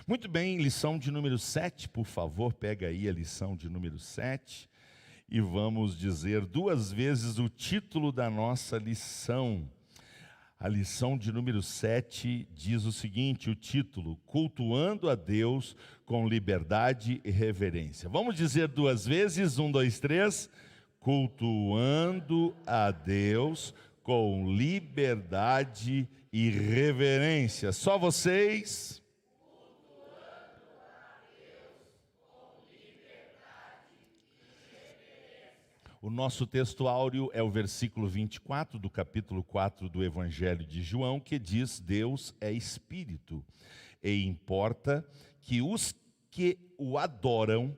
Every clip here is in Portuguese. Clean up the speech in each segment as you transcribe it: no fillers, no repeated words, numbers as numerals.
Muito bem, lição de número 7, por favor, pega aí a lição de número 7 e vamos dizer duas vezes o título da nossa lição. A lição de número 7 diz o seguinte, o título, Cultuando a Deus com liberdade e reverência. Vamos dizer duas vezes, 1, 2, 3, cultuando a Deus com liberdade e reverência. Só vocês. O nosso texto áureo é o versículo 24 do capítulo 4 do Evangelho de João, que diz: Deus é Espírito, e importa que os que o adorem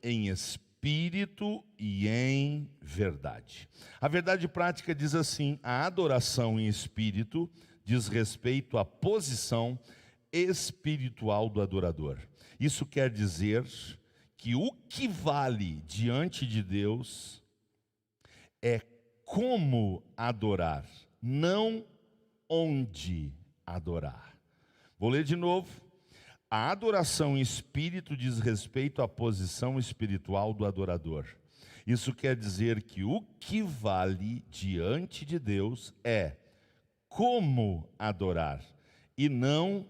em espírito e em verdade. A verdade prática diz assim: a adoração em espírito diz respeito à posição espiritual do adorador. Isso quer dizer que o que vale diante de Deus é como adorar, não onde adorar. Vou ler de novo. A adoração em espírito diz respeito à posição espiritual do adorador. Isso quer dizer que o que vale diante de Deus é como adorar e não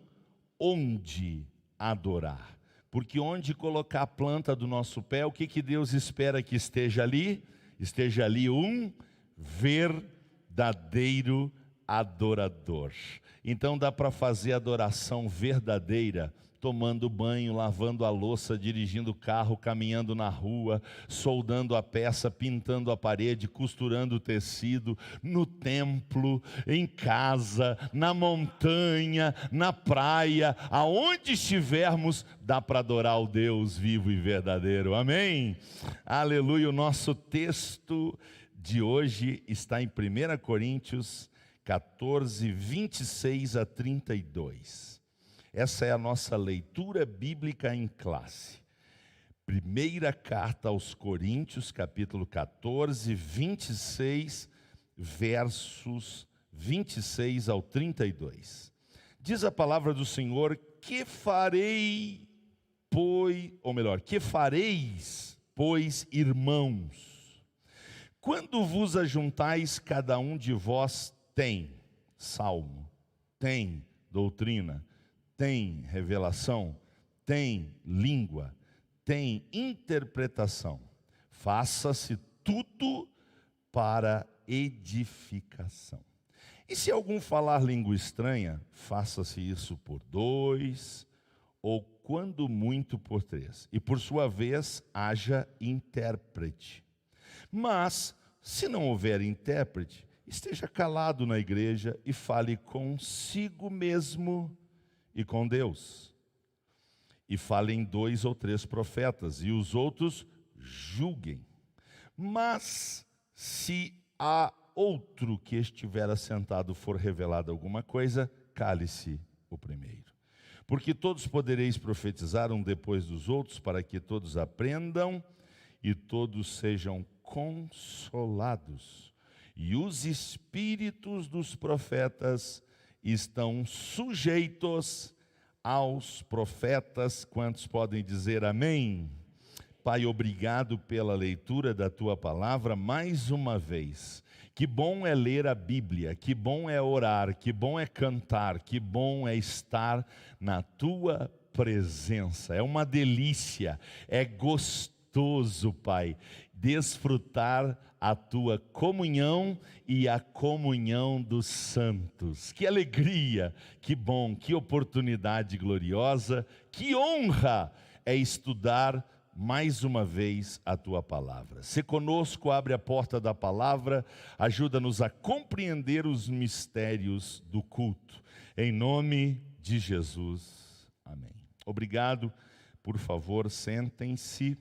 onde adorar. Porque onde colocar a planta do nosso pé, o que Deus espera que esteja ali? Esteja ali um verdadeiro adorador. Então dá para fazer adoração verdadeira, tomando banho, lavando a louça, dirigindo o carro, caminhando na rua, soldando a peça, pintando a parede, costurando o tecido, no templo, em casa, na montanha, na praia, aonde estivermos, dá para adorar o Deus vivo e verdadeiro. Amém? Aleluia. O nosso texto de hoje está em 1 Coríntios 14, 26 a 32. Essa é a nossa leitura bíblica em classe. Primeira carta aos Coríntios, capítulo 14, 26, versos 26 ao 32. Diz a palavra do Senhor: que fareis, pois, irmãos? Quando vos ajuntais, cada um de vós tem salmo, tem doutrina, tem revelação, tem língua, tem interpretação. Faça-se tudo para edificação. E se algum falar língua estranha, faça-se isso por 2, ou quando muito por 3. E por sua vez, haja intérprete. Mas, se não houver intérprete, esteja calado na igreja e fale consigo mesmo e com Deus. E falem 2 ou 3 profetas, e os outros julguem. Mas, se a outro que estiver assentado for revelada alguma coisa, cale-se o primeiro. Porque todos podereis profetizar um depois dos outros, para que todos aprendam e todos sejam consolados. E os espíritos dos profetas estão sujeitos aos profetas. Quantos podem dizer amém? Pai, obrigado pela leitura da Tua palavra mais uma vez. Que bom é ler a Bíblia, que bom é orar, que bom é cantar, que bom é estar na Tua presença. É uma delícia, é gostoso, Pai, desfrutar a Tua comunhão e a comunhão dos santos. Que alegria, que bom, que oportunidade gloriosa, que honra é estudar mais uma vez a Tua palavra. Se conosco, abre a porta da palavra, ajuda-nos a compreender os mistérios do culto. Em nome de Jesus, amém. Obrigado, por favor, sentem-se.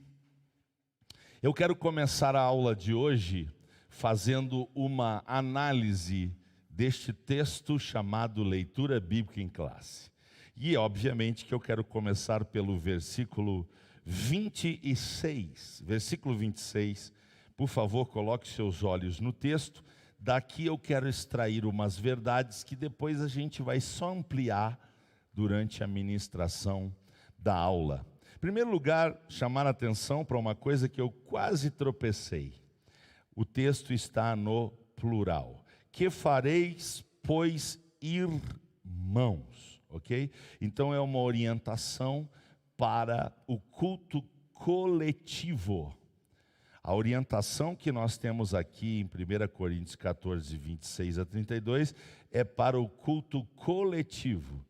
Eu quero começar a aula de hoje fazendo uma análise deste texto chamado Leitura Bíblica em Classe. E obviamente que eu quero começar pelo versículo 26. Versículo 26. Por favor, coloque seus olhos no texto. Daqui eu quero extrair umas verdades que depois a gente vai só ampliar durante a ministração da aula. Em primeiro lugar, chamar a atenção para uma coisa que eu quase tropecei. O texto está no plural. Que fareis, pois, irmãos, ok? Então é uma orientação para o culto coletivo. A orientação que nós temos aqui em 1 Coríntios 14, 26 a 32, é para o culto coletivo.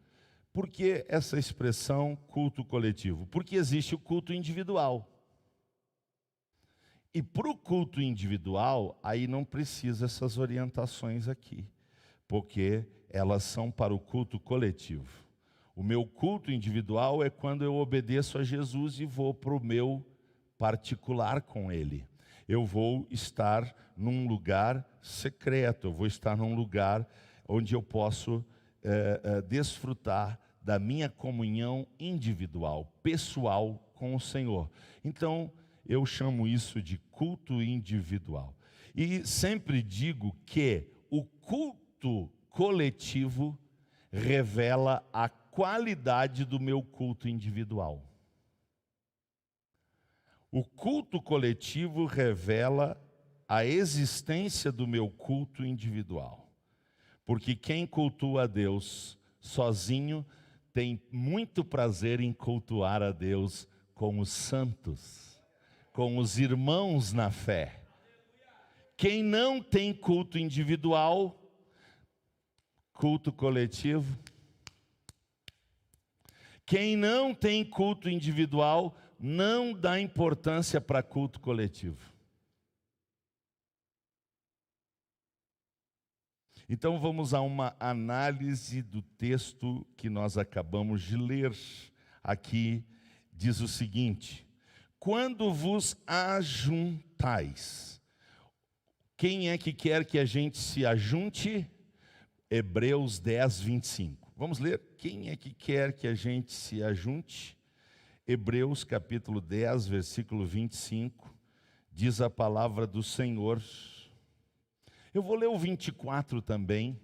Por que essa expressão culto coletivo? Porque existe o culto individual. E para o culto individual, aí não precisa essas orientações aqui, porque elas são para o culto coletivo. O meu culto individual é quando eu obedeço a Jesus e vou para o meu particular com Ele. Eu vou estar num lugar secreto, eu vou estar num lugar onde eu posso desfrutar da minha comunhão individual, pessoal com o Senhor. Então, eu chamo isso de culto individual. E sempre digo que o culto coletivo revela a qualidade do meu culto individual. O culto coletivo revela a existência do meu culto individual. Porque quem cultua a Deus sozinho tem muito prazer em cultuar a Deus com os santos, com os irmãos na fé. Quem não tem culto individual, culto coletivo. Quem não tem culto individual, não dá importância para culto coletivo. Então vamos a uma análise do texto que nós acabamos de ler. Aqui diz o seguinte: quando vos ajuntais. Quem é que quer que a gente se ajunte? Hebreus 10, 25. Vamos ler? Quem é que quer que a gente se ajunte? Hebreus capítulo 10, versículo 25, diz a palavra do Senhor. Eu vou ler o 24 também,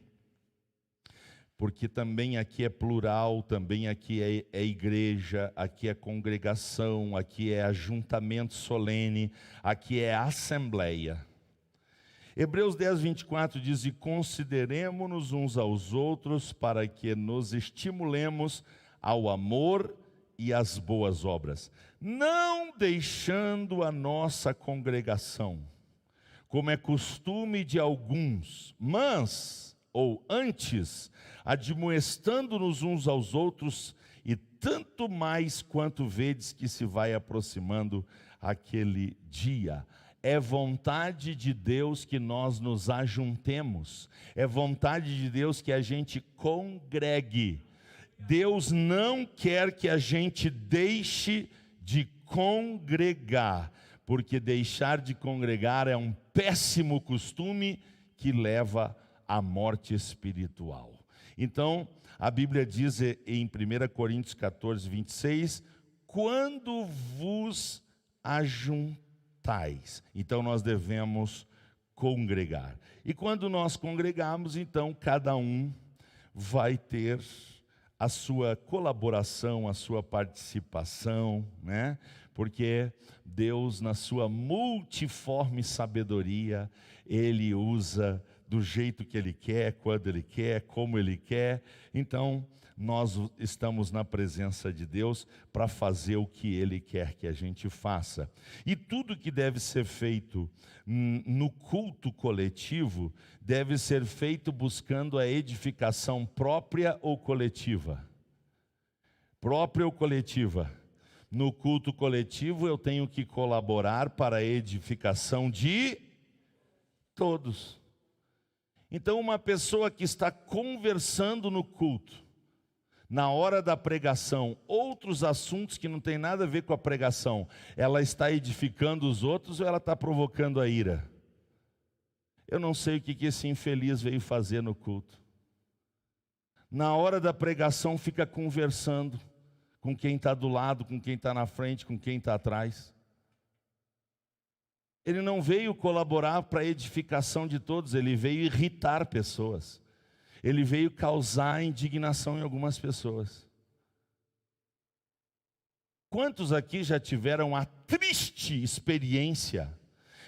porque também aqui é plural, também aqui é igreja, aqui é congregação, aqui é ajuntamento solene, aqui é assembleia. Hebreus 10, 24 diz: e consideremo-nos uns aos outros para que nos estimulemos ao amor e às boas obras, não deixando a nossa congregação, como é costume de alguns, mas, ou antes, admoestando-nos uns aos outros, e tanto mais quanto vedes que se vai aproximando aquele dia. É vontade de Deus que nós nos ajuntemos, é vontade de Deus que a gente congregue. Deus não quer que a gente deixe de congregar, porque deixar de congregar é um péssimo costume que leva à morte espiritual. Então, a Bíblia diz em 1 Coríntios 14, 26, quando vos ajuntais. Então nós devemos congregar. E quando nós congregamos, então cada um vai ter a sua colaboração, a sua participação, né? Porque Deus, na sua multiforme sabedoria, Ele usa do jeito que Ele quer, quando Ele quer, como Ele quer. Então, nós estamos na presença de Deus para fazer o que Ele quer que a gente faça. E tudo que deve ser feito no culto coletivo, deve ser feito buscando a edificação própria ou coletiva? Própria ou coletiva? No culto coletivo eu tenho que colaborar para a edificação de todos. Então uma pessoa que está conversando no culto, na hora da pregação, outros assuntos que não tem nada a ver com a pregação, ela está edificando os outros ou ela está provocando a ira? Eu não sei o que esse infeliz veio fazer no culto. Na hora da pregação fica conversando com quem está do lado, com quem está na frente, com quem está atrás. Ele não veio colaborar para a edificação de todos, ele veio irritar pessoas. Ele veio causar indignação em algumas pessoas. Quantos aqui já tiveram a triste experiência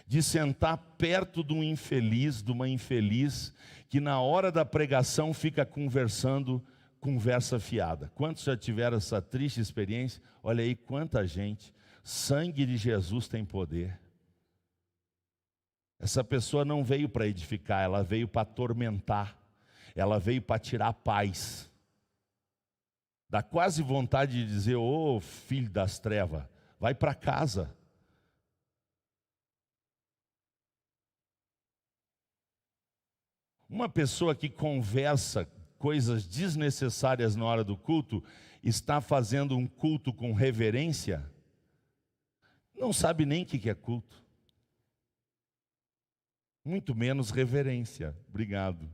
de sentar perto de um infeliz, de uma infeliz, que na hora da pregação fica conversando, conversa fiada? Quantos já tiveram essa triste experiência? Olha aí quanta gente. Sangue de Jesus tem poder. Essa pessoa não veio para edificar, ela veio para atormentar, ela veio para tirar a paz. Dá quase vontade de dizer: ô filho das trevas, vai para casa. Uma pessoa que conversa coisas desnecessárias na hora do culto, está fazendo um culto com reverência, não sabe nem o que é culto, muito menos reverência. Obrigado.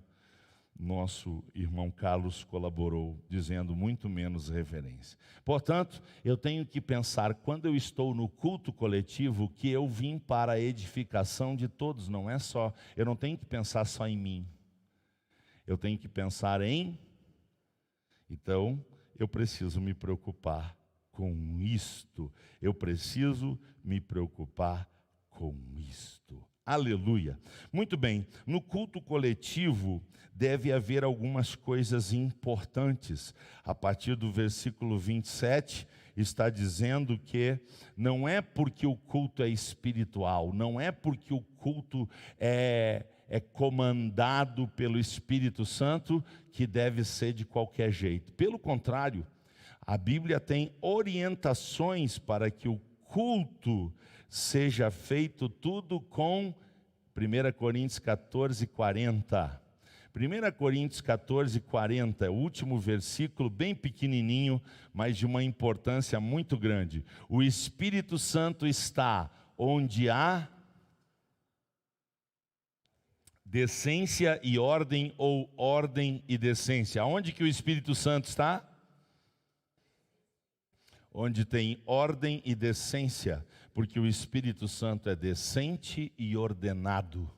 Nosso irmão Carlos colaborou, dizendo muito menos reverência. Portanto, eu tenho que pensar, quando eu estou no culto coletivo, que eu vim para a edificação de todos, não é só, eu não tenho que pensar só em mim, eu tenho que pensar em, então, eu preciso me preocupar com isto, eu preciso me preocupar com isto. Aleluia. Muito bem, no culto coletivo deve haver algumas coisas importantes. A partir do versículo 27, está dizendo que não é porque o culto é espiritual, não é porque o culto é comandado pelo Espírito Santo que deve ser de qualquer jeito. Pelo contrário, a Bíblia tem orientações para que o culto seja feito tudo com 1 Coríntios 14, 40. 1 Coríntios 14, 40 é o último versículo, bem pequenininho, mas de uma importância muito grande. O Espírito Santo está onde há decência e ordem, ou ordem e decência. Aonde que o Espírito Santo está? Onde tem ordem e decência, porque o Espírito Santo é decente e ordenado.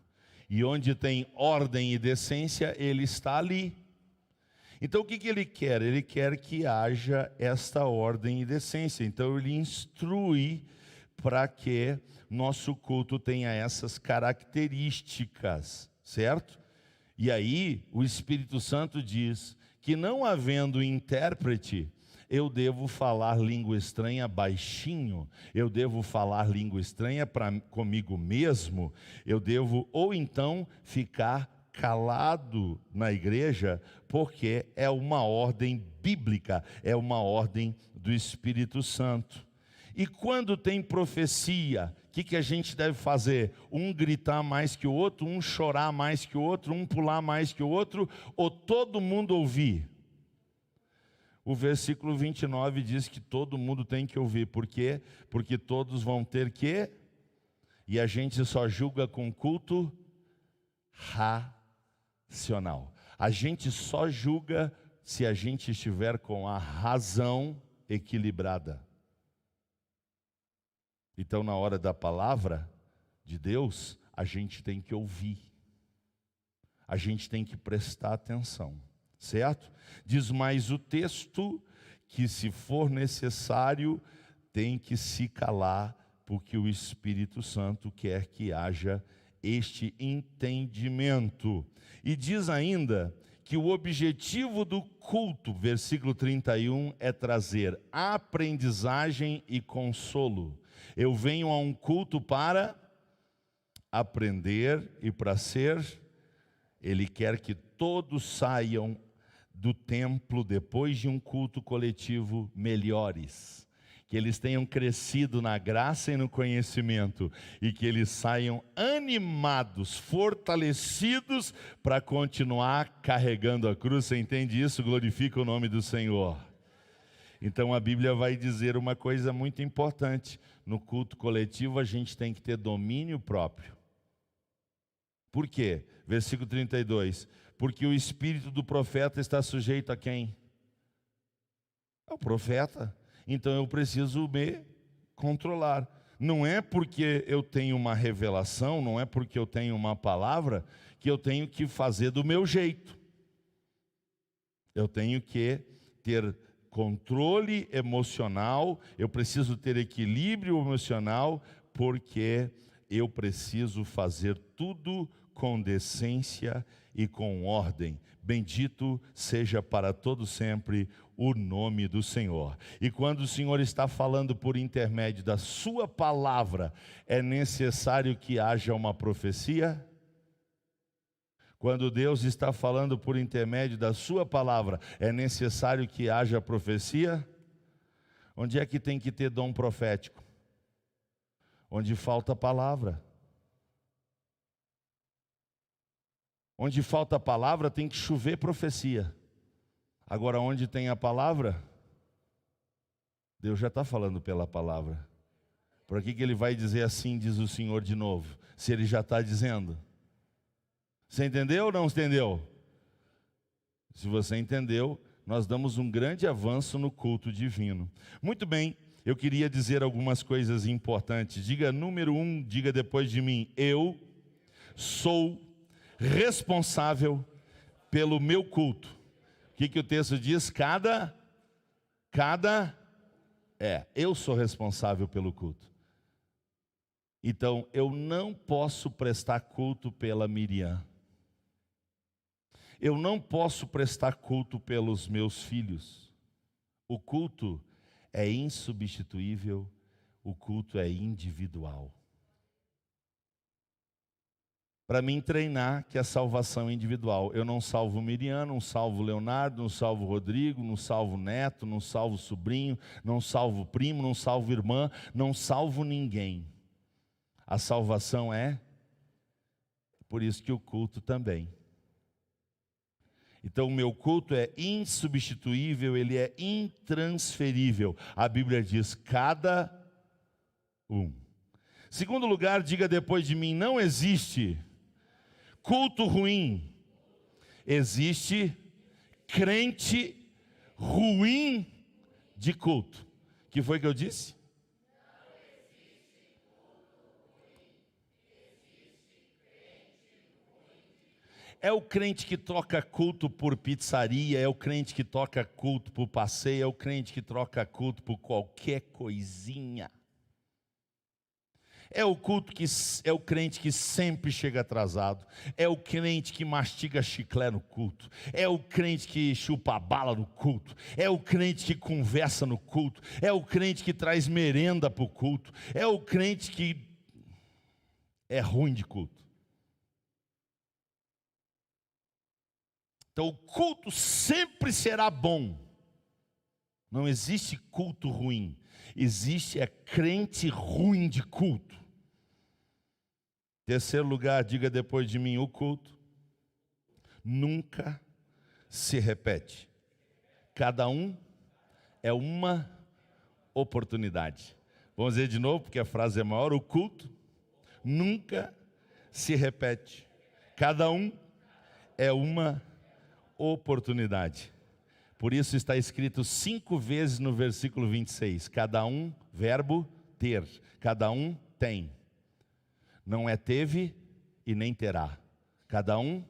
E onde tem ordem e decência, ele está ali. Então o que ele quer? Ele quer que haja esta ordem e decência. Então ele instrui para que nosso culto tenha essas características, certo? E aí o Espírito Santo diz que, não havendo intérprete, eu devo falar língua estranha baixinho, eu devo falar língua estranha comigo mesmo, eu devo ou então ficar calado na igreja, porque é uma ordem bíblica, é uma ordem do Espírito Santo. E quando tem profecia, o que a gente deve fazer? Um gritar mais que o outro, um chorar mais que o outro, um pular mais que o outro, ou todo mundo ouvir? O versículo 29 diz que todo mundo tem que ouvir. Por quê? Porque todos vão ter que, e a gente só julga com culto racional. A gente só julga se a gente estiver com a razão equilibrada. Então, na hora da palavra de Deus, a gente tem que ouvir, a gente tem que prestar atenção, certo? Diz mais o texto que, se for necessário, tem que se calar, porque o Espírito Santo quer que haja este entendimento. E diz ainda que o objetivo do culto, versículo 31, é trazer aprendizagem e consolo. Eu venho a um culto para aprender e para ser. Ele quer que todos saiam do templo, depois de um culto coletivo, melhores, que eles tenham crescido na graça e no conhecimento, e que eles saiam animados, fortalecidos, para continuar carregando a cruz. Você entende isso? Glorifica o nome do Senhor. Então a Bíblia vai dizer uma coisa muito importante: no culto coletivo a gente tem que ter domínio próprio. Por quê? Versículo 32, porque o espírito do profeta está sujeito a quem? Ao profeta. Então eu preciso me controlar. Não é porque eu tenho uma revelação, não é porque eu tenho uma palavra, que eu tenho que fazer do meu jeito. Eu tenho que ter controle emocional, eu preciso ter equilíbrio emocional, porque eu preciso fazer tudo com decência e com ordem. Bendito seja para todo sempre o nome do Senhor. E quando o Senhor está falando por intermédio da sua palavra, é necessário que haja uma profecia? Quando Deus está falando por intermédio da sua palavra, é necessário que haja profecia? Onde é que tem que ter dom profético? Onde falta palavra. Onde falta palavra tem que chover profecia. Agora, onde tem a palavra, Deus já está falando pela palavra. Por que Ele vai dizer assim, diz o Senhor de novo, se Ele já está dizendo? Você entendeu ou não entendeu? Se você entendeu, nós damos um grande avanço no culto divino. Muito bem, eu queria dizer algumas coisas importantes. Diga número 1, diga depois de mim, eu sou responsável pelo meu culto. O que o texto diz? Eu sou responsável pelo culto. Então, eu não posso prestar culto pela Miriam. Eu não posso prestar culto pelos meus filhos. O culto é insubstituível, o culto é individual. Para mim treinar que a salvação é individual. Eu não salvo Miriam, não salvo Leonardo, não salvo Rodrigo, não salvo neto, não salvo sobrinho, não salvo primo, não salvo irmã, não salvo ninguém. A salvação é, por isso que o culto também. Então o meu culto é insubstituível, ele é intransferível. A Bíblia diz, cada um. Segundo lugar, diga depois de mim, não existe culto ruim, existe crente ruim de culto. O que foi que eu disse? É o crente que troca culto por pizzaria, é o crente que troca culto por passeio, é o crente que troca culto por qualquer coisinha. É o crente que sempre chega atrasado. É o crente que mastiga chiclé no culto. É o crente que chupa a bala no culto. É o crente que conversa no culto. É o crente que traz merenda para o culto. É o crente que é ruim de culto. Então o culto sempre será bom. Não existe culto ruim. Existe crente ruim de culto. Terceiro lugar, diga depois de mim, o culto nunca se repete. Cada um é uma oportunidade. Vamos dizer de novo, porque a frase é maior. O culto nunca se repete. Cada um é uma oportunidade. Por isso está escrito 5 vezes no versículo 26. Cada um, verbo ter. Cada um tem. Não é teve e nem terá. Cada um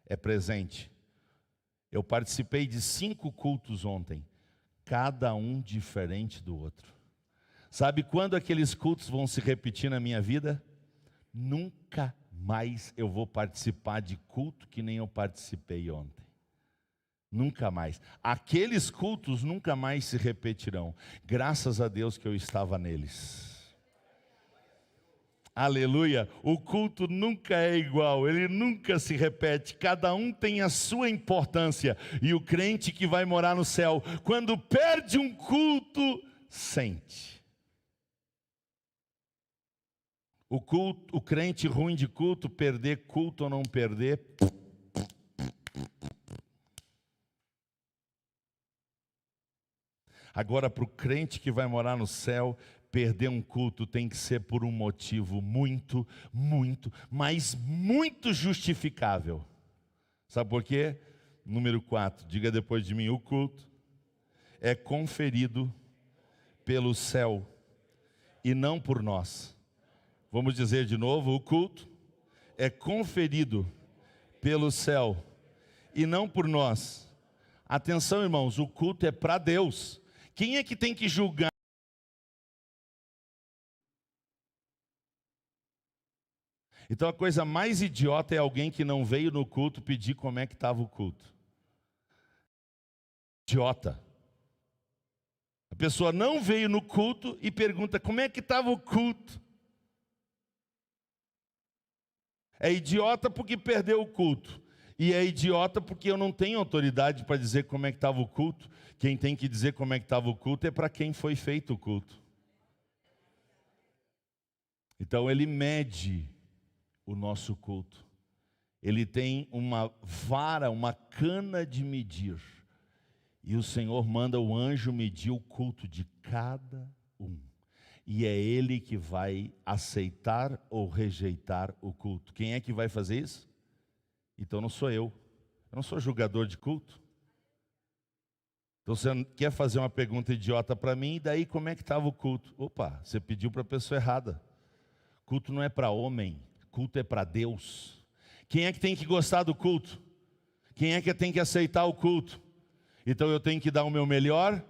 é presente. Eu participei de 5 cultos ontem. Cada um diferente do outro. Sabe quando aqueles cultos vão se repetir na minha vida? Nunca mais eu vou participar de culto que nem eu participei ontem. Nunca mais. Aqueles cultos nunca mais se repetirão. Graças a Deus que eu estava neles. Aleluia. O culto nunca é igual, ele nunca se repete. Cada um tem a sua importância. E o crente que vai morar no céu, quando perde um culto, sente. O crente ruim de culto, perder culto ou não perder, agora para o crente que vai morar no céu, perder um culto tem que ser por um motivo muito, mas muito justificável. Sabe por quê? Número 4, diga depois de mim, o culto é conferido pelo céu e não por nós. Vamos dizer de novo, o culto é conferido pelo céu e não por nós. Atenção, irmãos, o culto é para Deus. Quem é que tem que julgar? Então a coisa mais idiota é alguém que não veio no culto pedir como é que estava o culto. Idiota. A pessoa não veio no culto e pergunta como é que estava o culto. É idiota porque perdeu o culto. E é idiota porque eu não tenho autoridade para dizer como é que estava o culto. Quem tem que dizer como é que estava o culto é para quem foi feito o culto. Então ele mede o nosso culto. Ele tem uma vara, uma cana de medir. E o Senhor manda o anjo medir o culto de cada um. E é Ele que vai aceitar ou rejeitar o culto. Quem é que vai fazer isso? Então não sou eu. Eu não sou julgador de culto. Então você quer fazer uma pergunta idiota para mim, e daí como é que estava o culto? Opa, você pediu para a pessoa errada. Culto não é para homem, culto é para Deus. Quem é que tem que gostar do culto? Quem é que tem que aceitar o culto? Então eu tenho que dar o meu melhor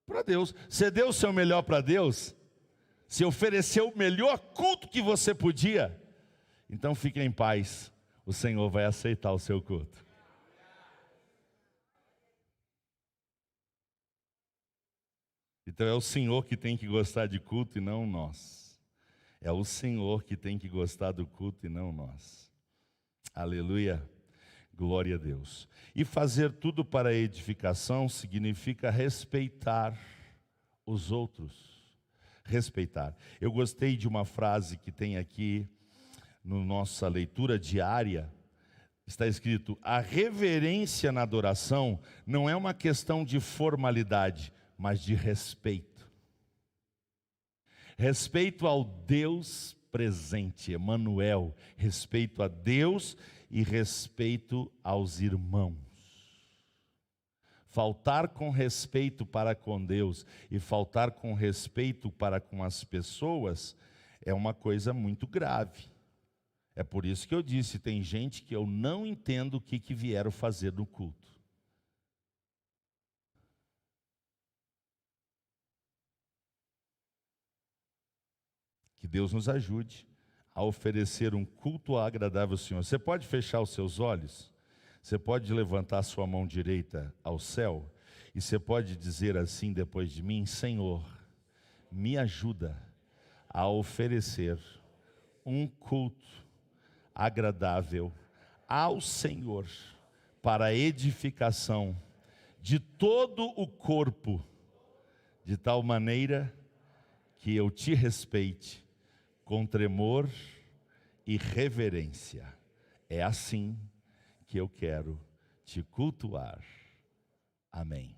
para Deus. Você deu o seu melhor para Deus? Se ofereceu o melhor culto que você podia? Então fique em paz, o Senhor vai aceitar o seu culto. Então é o Senhor que tem que gostar de culto e não nós. É o Senhor que tem que gostar do culto e não nós. Aleluia, glória a Deus. E fazer tudo para a edificação significa respeitar os outros. Respeitar. Eu gostei de uma frase que tem aqui na nossa leitura diária. Está escrito: a reverência na adoração não é uma questão de formalidade, mas de respeito. Respeito ao Deus presente, Emanuel, respeito a Deus e respeito aos irmãos. Faltar com respeito para com Deus e faltar com respeito para com as pessoas é uma coisa muito grave. É por isso que eu disse, tem gente que eu não entendo o que vieram fazer no culto. Que Deus nos ajude a oferecer um culto agradável ao Senhor. Você pode fechar os seus olhos? Você pode levantar sua mão direita ao céu? E você pode dizer assim depois de mim: Senhor, me ajuda a oferecer um culto agradável ao Senhor para a edificação de todo o corpo, de tal maneira que eu te respeite com tremor e reverência. É assim que eu quero te cultuar. Amém.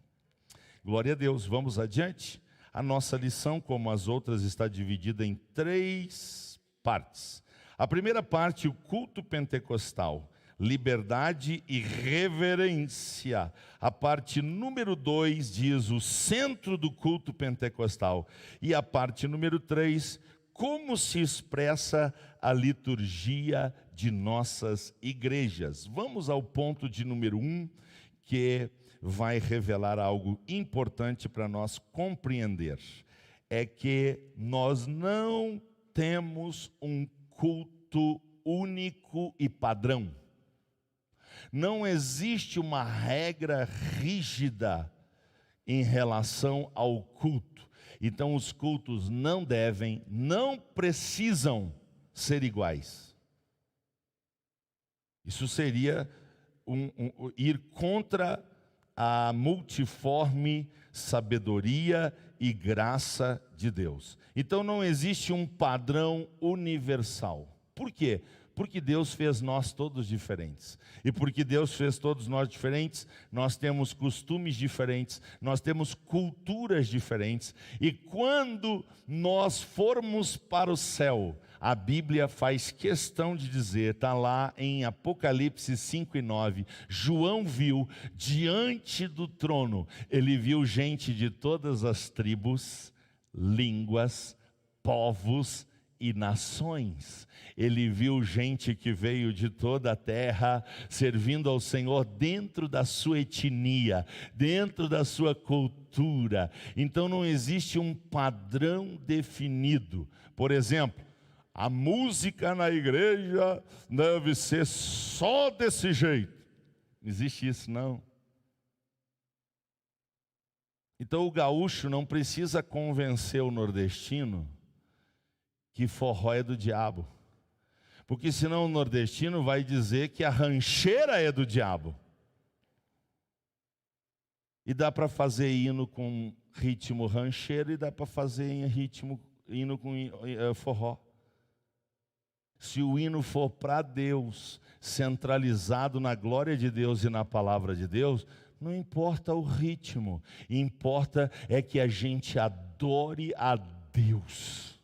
Glória a Deus. Vamos adiante. A nossa lição, como as outras, está dividida em 3 partes. A primeira parte, o culto pentecostal, liberdade e reverência. A parte número 2 diz o centro do culto pentecostal. E a parte número 3, como se expressa a liturgia de nossas igrejas. Vamos ao ponto de número 1, que vai revelar algo importante para nós compreender. É que nós não temos um culto único e padrão. Não existe uma regra rígida em relação ao culto. Então os cultos não devem, não precisam ser iguais. Isso seria ir contra a multiforme sabedoria e graça de Deus. Então não existe um padrão universal. Por quê? Porque Deus fez nós todos diferentes. E porque Deus fez todos nós diferentes, nós temos costumes diferentes, nós temos culturas diferentes. E quando nós formos para o céu, a Bíblia faz questão de dizer, está lá em Apocalipse 5:9, João viu diante do trono, ele viu gente de todas as tribos, línguas, povos e nações. Ele viu gente que veio de toda a terra servindo ao Senhor dentro da sua etnia, dentro da sua cultura. Então não existe um padrão definido. Por exemplo, a música na igreja deve ser só desse jeito. Não existe isso, não. Então o gaúcho não precisa convencer o nordestino que forró é do diabo. Porque senão o nordestino vai dizer que a rancheira é do diabo. E dá para fazer hino com ritmo rancheiro e dá para fazer hino com forró. Se o hino for para Deus, centralizado na glória de Deus e na palavra de Deus, não importa o ritmo, importa é que a gente adore a Deus.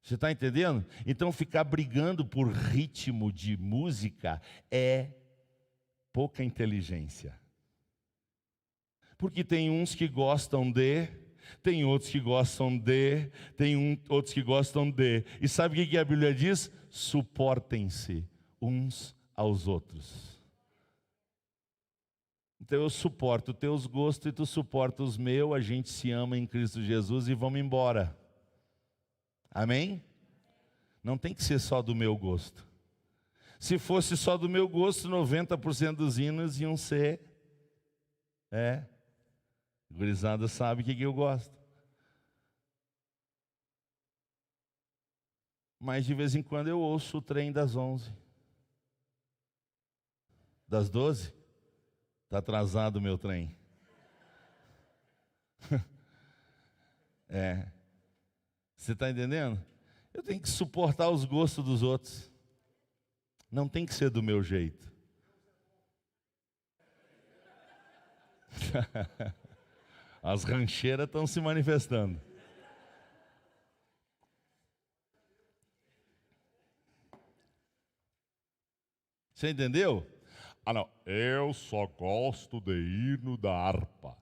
Você está entendendo? Então ficar brigando por ritmo de música é pouca inteligência. Porque tem uns que gostam de, tem outros que gostam de, outros que gostam de. E sabe o que a Bíblia diz? Suportem-se uns aos outros. Então eu suporto os teus gostos e tu suporta os meus, a gente se ama em Cristo Jesus e vamos embora. Amém? Não tem que ser só do meu gosto. Se fosse só do meu gosto, 90% dos hinos iam ser. Gurizada sabe o que eu gosto. Mas de vez em quando eu ouço o trem das 11. Das 12? Está atrasado o meu trem. Você está entendendo? Eu tenho que suportar os gostos dos outros. Não tem que ser do meu jeito. As rancheiras estão se manifestando. Você entendeu? Não, eu só gosto de hino da harpa.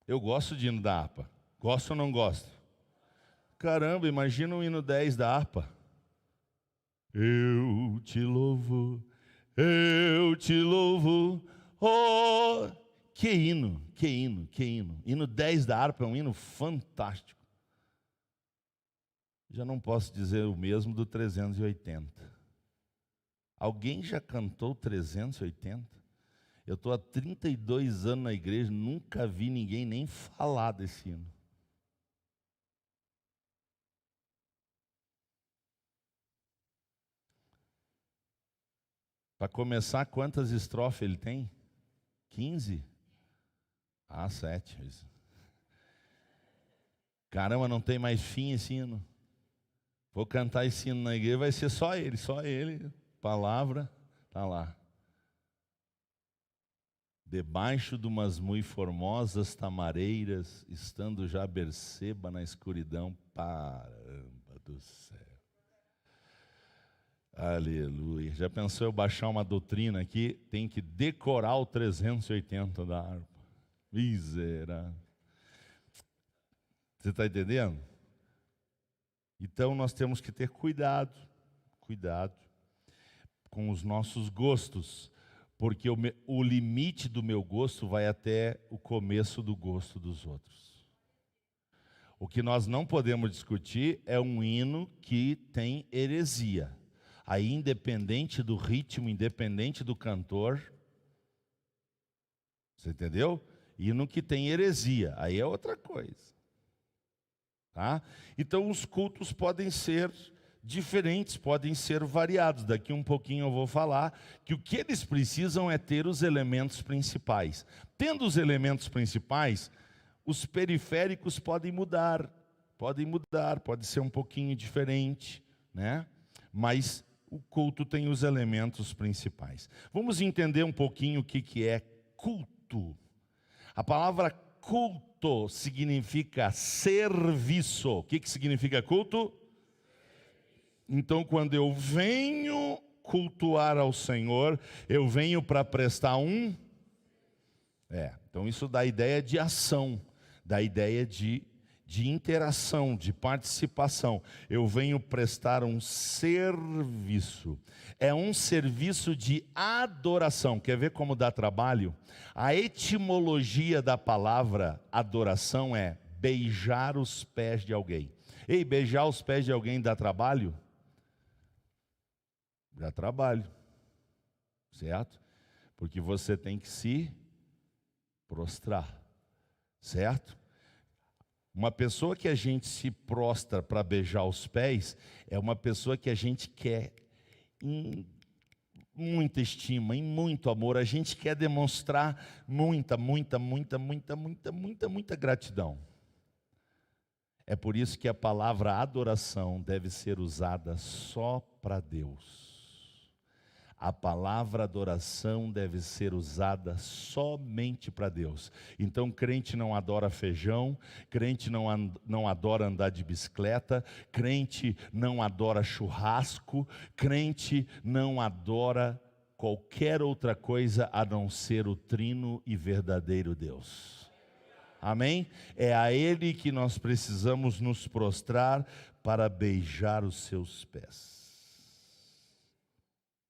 Eu gosto de hino da harpa. Gosto ou não gosto? Caramba, imagina o hino 10 da harpa. Eu te louvo, oh! Que hino, que hino, que hino. Hino 10 da harpa é um hino fantástico. Já não posso dizer o mesmo do 380. Alguém já cantou 380? Eu estou há 32 anos na igreja, nunca vi ninguém nem falar desse hino. Para começar, quantas estrofes ele tem? 15? 7. Caramba, não tem mais fim esse hino. Vou cantar esse hino na igreja, vai ser só ele. Palavra, está lá. Debaixo de umas muito formosas tamareiras, estando já Berseba na escuridão, caramba do céu. Aleluia. Já pensou eu baixar uma doutrina aqui? Tem que decorar o 380 da harpa. Miserável. Você está entendendo? Então nós temos que ter cuidado com os nossos gostos, porque o limite do meu gosto vai até o começo do gosto dos outros. O que nós não podemos discutir é um hino que tem heresia. Aí, independente do ritmo, independente do cantor, você entendeu? Hino que tem heresia, aí é outra coisa. Tá? Então os cultos podem ser diferentes, podem ser variados. Daqui um pouquinho eu vou falar que o que eles precisam é ter os elementos principais. Tendo os elementos principais, os periféricos podem mudar, pode ser um pouquinho diferente, né? Mas o culto tem os elementos principais. Vamos entender um pouquinho o que é culto. A palavra culto significa serviço. O que significa culto? Então, quando eu venho cultuar ao Senhor, eu venho para prestar então isso dá ideia de ação, da ideia de interação, de participação. Eu venho prestar um serviço. É um serviço de adoração. Quer ver como dá trabalho? A etimologia da palavra adoração é beijar os pés de alguém. Ei, beijar os pés de alguém dá trabalho? Dá trabalho, certo? Porque você tem que se prostrar, certo? Uma pessoa que a gente se prostra para beijar os pés é uma pessoa que a gente quer em muita estima, em muito amor. A gente quer demonstrar muita gratidão. É por isso que a palavra adoração deve ser usada só para Deus. A palavra adoração deve ser usada somente para Deus. Então, crente não adora feijão, crente não adora andar de bicicleta, crente não adora churrasco, crente não adora qualquer outra coisa a não ser o trino e verdadeiro Deus. Amém? É a Ele que nós precisamos nos prostrar para beijar os seus pés.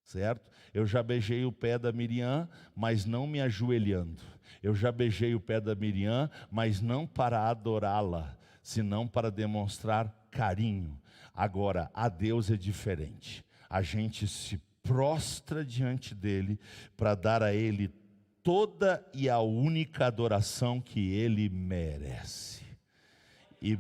Certo? Eu já beijei o pé da Miriam, mas não me ajoelhando. Eu já beijei o pé da Miriam, mas não para adorá-la, senão para demonstrar carinho. Agora, a Deus é diferente. A gente se prostra diante dele para dar a ele toda e a única adoração que ele merece. E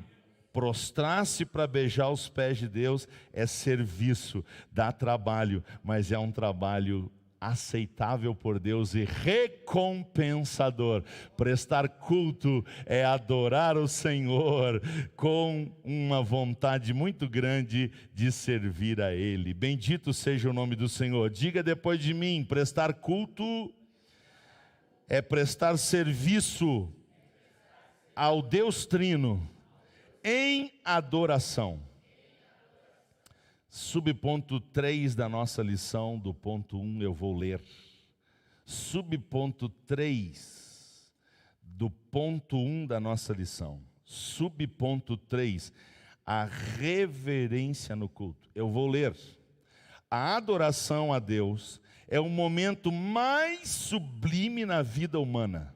prostrar-se para beijar os pés de Deus é serviço, dá trabalho, mas é um trabalho aceitável por Deus e recompensador. Prestar culto é adorar o Senhor com uma vontade muito grande de servir a Ele. Bendito seja o nome do Senhor. Diga depois de mim: prestar culto é prestar serviço ao Deus Trino em adoração. Subponto 3 da nossa lição, do ponto 1 eu vou ler. Subponto 3 do ponto 1 da nossa lição. Subponto 3, a reverência no culto. Eu vou ler. A adoração a Deus é o momento mais sublime na vida humana.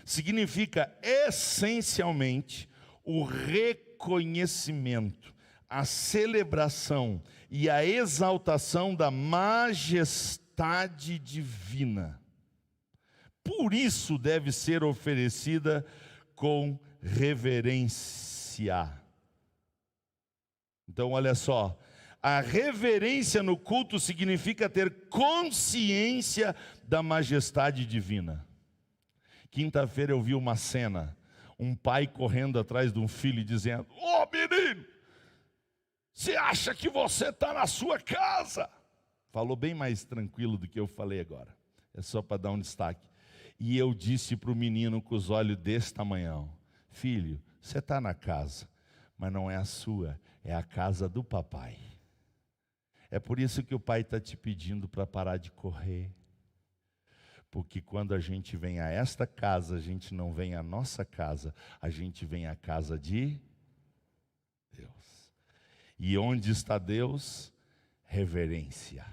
Significa essencialmente o reconhecimento, a celebração e a exaltação da majestade divina. Por isso deve ser oferecida com reverência. Então olha só, a reverência no culto significa ter consciência da majestade divina. Quinta-feira eu vi uma cena, um pai correndo atrás de um filho e dizendo: "Ô menino, você acha que você está na sua casa?" Falou bem mais tranquilo do que eu falei agora. É só para dar um destaque. E eu disse para o menino com os olhos desse tamanhão: "Filho, você está na casa, mas não é a sua, é a casa do papai. É por isso que o pai está te pedindo para parar de correr. Porque quando a gente vem a esta casa, a gente não vem à nossa casa, a gente vem à casa de Deus. E onde está Deus? Reverência,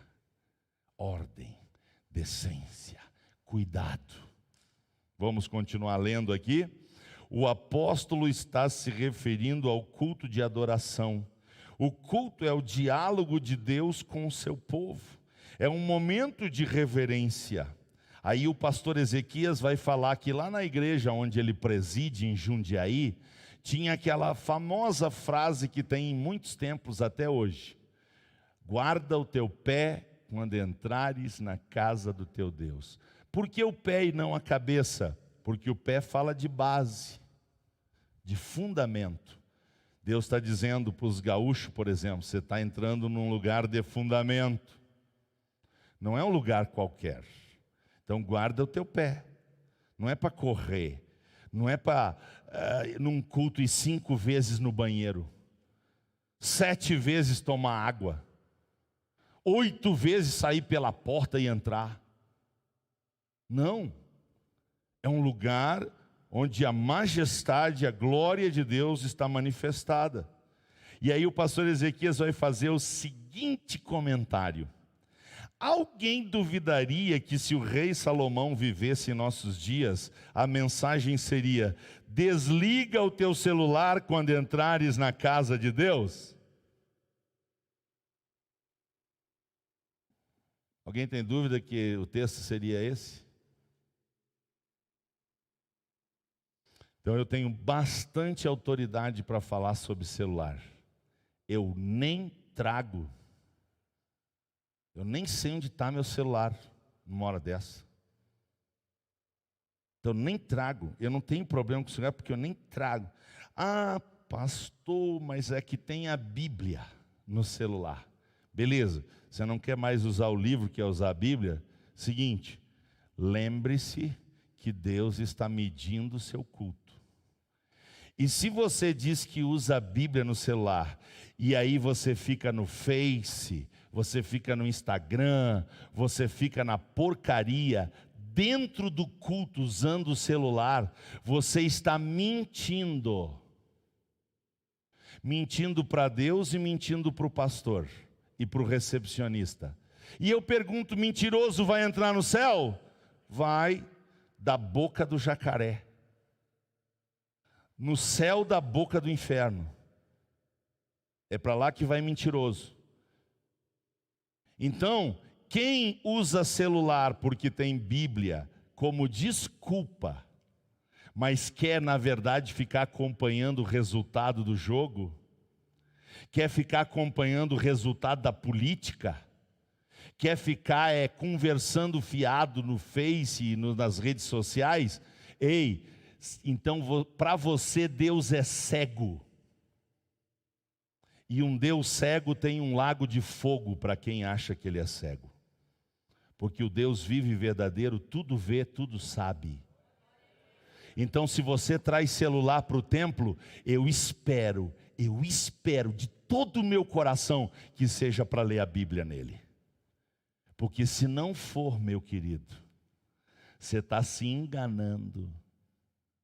ordem, decência, cuidado." Vamos continuar lendo aqui. O apóstolo está se referindo ao culto de adoração. O culto é o diálogo de Deus com o seu povo. É um momento de reverência. Aí o pastor Ezequias vai falar que lá na igreja onde ele preside, em Jundiaí, tinha aquela famosa frase que tem em muitos templos até hoje: "Guarda o teu pé quando entrares na casa do teu Deus." Por que o pé e não a cabeça? Porque o pé fala de base, de fundamento. Deus está dizendo para os gaúchos, por exemplo: você está entrando num lugar de fundamento. Não é um lugar qualquer. Então guarda o teu pé. Não é para correr. Não é para num culto ir 5 vezes no banheiro, 7 vezes tomar água, 8 vezes sair pela porta e entrar. Não. É um lugar onde a majestade, a glória de Deus está manifestada. E aí o pastor Ezequias vai fazer o seguinte comentário: alguém duvidaria que se o rei Salomão vivesse em nossos dias, a mensagem seria: desliga o teu celular quando entrares na casa de Deus? Alguém tem dúvida que o texto seria esse? Então eu tenho bastante autoridade para falar sobre celular. Eu nem trago. Eu nem sei onde está meu celular numa hora dessa. Então nem trago. Eu não tenho problema com o celular porque eu nem trago. Ah, pastor, mas é que tem a Bíblia no celular. Beleza, você não quer mais usar o livro, quer usar a Bíblia? Seguinte, lembre-se que Deus está medindo o seu culto. E se você diz que usa a Bíblia no celular, e aí você fica no Face, você fica no Instagram, você fica na porcaria, dentro do culto usando o celular, você está mentindo. Mentindo para Deus e mentindo para o pastor e para o recepcionista. E eu pergunto, mentiroso vai entrar no céu? Vai, da boca do jacaré. No céu da boca do inferno. É para lá que vai mentiroso. Então, quem usa celular porque tem Bíblia como desculpa, mas quer na verdade ficar acompanhando o resultado do jogo, quer ficar acompanhando o resultado da política, quer ficar conversando fiado no Face e nas redes sociais, ei, então para você Deus é cego. E um Deus cego tem um lago de fogo para quem acha que ele é cego. Porque o Deus vivo e verdadeiro tudo vê, tudo sabe. Então se você traz celular para o templo, eu espero de todo o meu coração que seja para ler a Bíblia nele. Porque se não for, meu querido, você está se enganando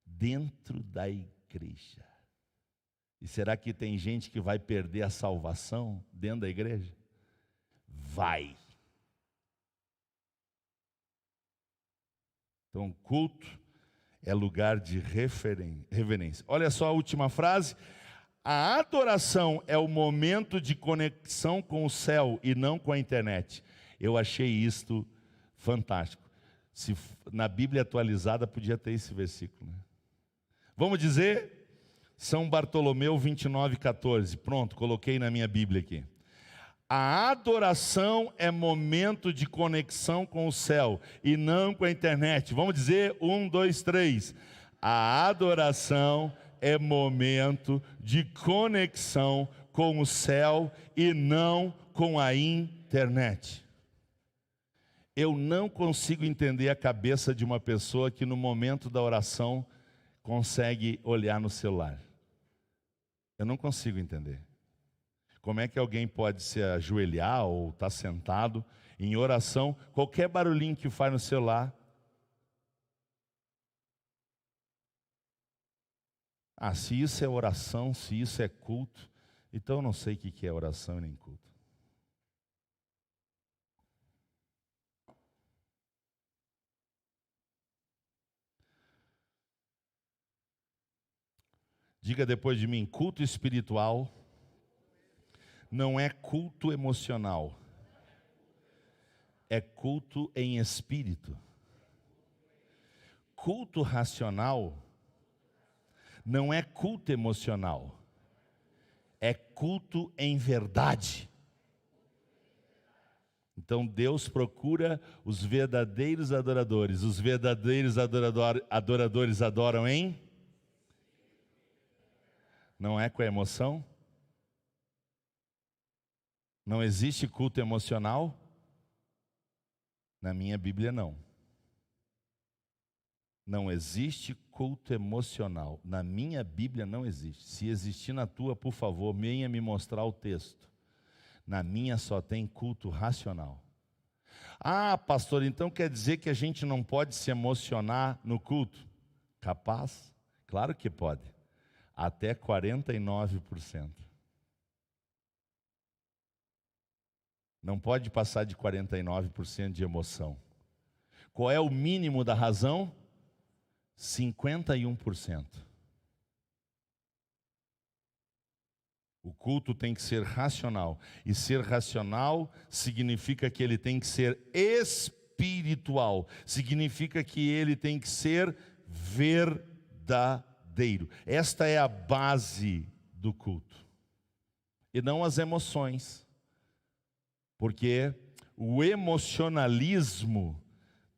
dentro da igreja. E será que tem gente que vai perder a salvação dentro da igreja? Vai. Então, culto é lugar de reverência. Olha só a última frase. A adoração é o momento de conexão com o céu e não com a internet. Eu achei isto fantástico. Se na Bíblia atualizada podia ter esse versículo, né? Vamos dizer São Bartolomeu 29:14. Pronto, coloquei na minha Bíblia aqui. A adoração é momento de conexão com o céu e não com a internet. Vamos dizer 1, 2, 3. A adoração é momento de conexão com o céu e não com a internet. Eu não consigo entender a cabeça de uma pessoa que no momento da oração consegue olhar no celular. Eu não consigo entender. Como é que alguém pode se ajoelhar ou estar sentado em oração, qualquer barulhinho que faz no celular? Ah, se isso é oração, se isso é culto, então eu não sei o que é oração e nem culto. Diga depois de mim, culto espiritual não é culto emocional, é culto em espírito. Culto racional não é culto emocional, é culto em verdade. Então Deus procura os verdadeiros adoradores. Os verdadeiros adoradores adoram em? Não é com a emoção? Não existe culto emocional? Na minha Bíblia não. Não existe culto emocional. Na minha Bíblia não existe. Se existir na tua, por favor, venha me mostrar o texto. Na minha só tem culto racional. Ah, pastor, então quer dizer que a gente não pode se emocionar no culto? Capaz? Claro que pode. Até 49%. Não pode passar de 49% de emoção. Qual é o mínimo da razão? 51%. O culto tem que ser racional. E ser racional significa que ele tem que ser espiritual. Significa que ele tem que ser verdadeiro. Esta é a base do culto. E não as emoções. Porque o emocionalismo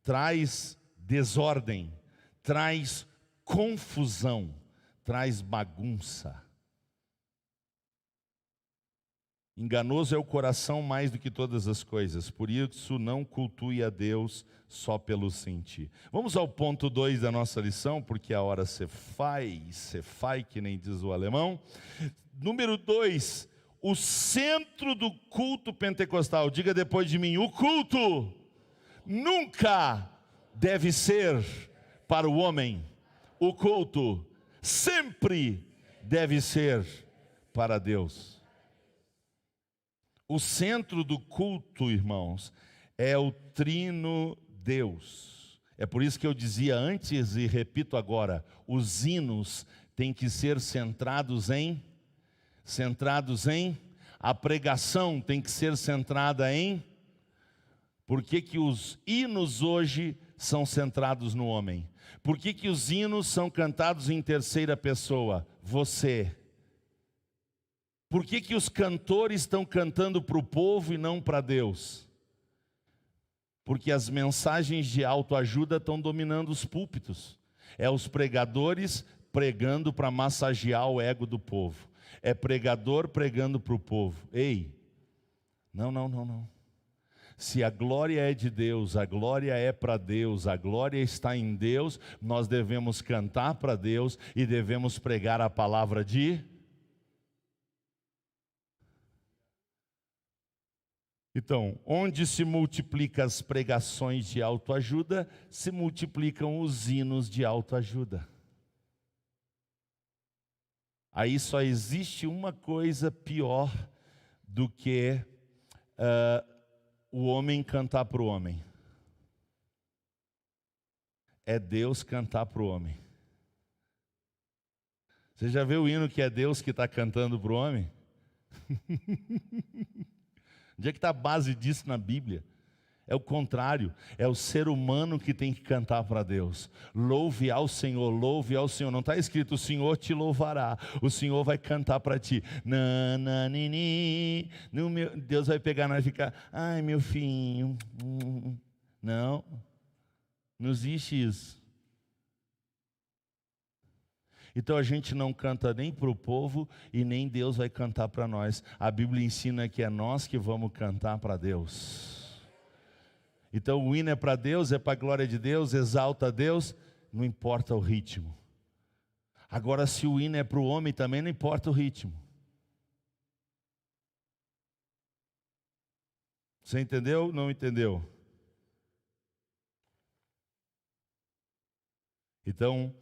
traz desordem, traz confusão, traz bagunça. Enganoso é o coração mais do que todas as coisas, por isso não cultue a Deus só pelo sentir. Vamos ao ponto 2 da nossa lição, porque a hora se faz, que nem diz o alemão. Número 2, o centro do culto pentecostal. Diga depois de mim: o culto nunca deve ser para o homem. O culto sempre deve ser para Deus. O centro do culto, irmãos, é o trino Deus. É por isso que eu dizia antes e repito agora: os hinos têm que ser centrados em, a pregação tem que ser centrada em. Por que que os hinos hoje são centrados no homem? Por que que os hinos são cantados em terceira pessoa? Você. Por que que os cantores estão cantando para o povo e não para Deus? Porque as mensagens de autoajuda estão dominando os púlpitos. É os pregadores pregando para massagear o ego do povo. É pregador pregando para o povo. Ei, não. Se a glória é de Deus, a glória é para Deus, a glória está em Deus, nós devemos cantar para Deus e devemos pregar a palavra de... Então, onde se multiplicam as pregações de autoajuda, se multiplicam os hinos de autoajuda. Aí só existe uma coisa pior do que o homem cantar para o homem. É Deus cantar para o homem. Você já viu o hino que é Deus que está cantando para o homem? Onde é que está a base disso na Bíblia? É o contrário, é o ser humano que tem que cantar para Deus. Louve ao Senhor, louve ao Senhor. Não está escrito: o Senhor te louvará, o Senhor vai cantar para ti. Deus vai pegar nós e ficar: ai, meu filho. Não existe isso. Então a gente não canta nem para o povo e nem Deus vai cantar para nós. A Bíblia ensina que é nós que vamos cantar para Deus. Então o hino é para Deus, é para a glória de Deus, exalta a Deus, não importa o ritmo. Agora, se o hino é para o homem, também não importa o ritmo. Você entendeu? Não entendeu? Então,